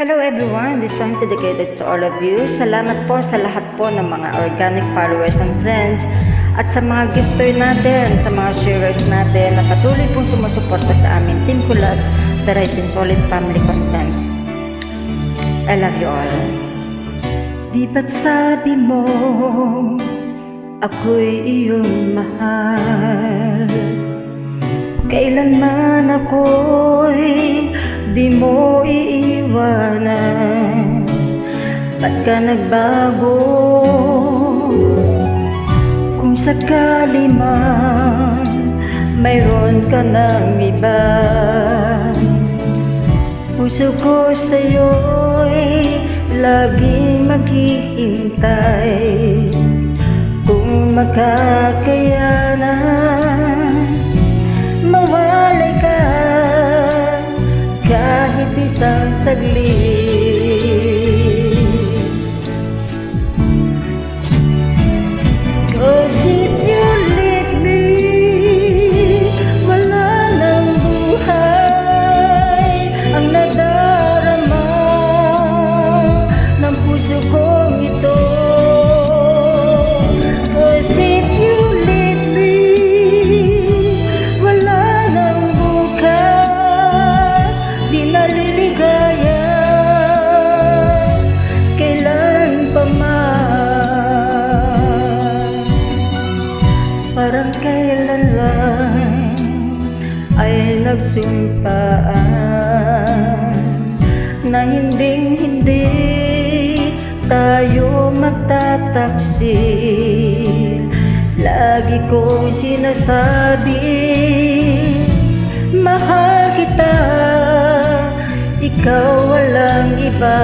Hello everyone, this song dedicated to all of you. Salamat po sa lahat po ng mga organic followers and friends at sa mga gifter natin, sa mga sharers natin na patuloy pong sumusuporta sa amin Team Kulab, the Rising Solid Family Content. I love you all. Di ba't sabi mo ako'y iyong mahal? Kailanman ako'y di mo iiwanan. Ba't ka nagbago? Kung sakali man mayroon ka ng iba, puso ko sa'yo'y laging maghihintay. Kung makakayanan, mawalay ka kahit isang saglit. 'Cause if you leave me, wala nang buhay ang nadarama ng puso kong ito. 'Cause if you leave me, wala nang bukas, di naliligaya kailan pa man. Parang kailan lang ay nagsumpaan na hinding-hindi tayo magtataksil. Lagi kong sinasabi, mahal kita, ikaw walang iba.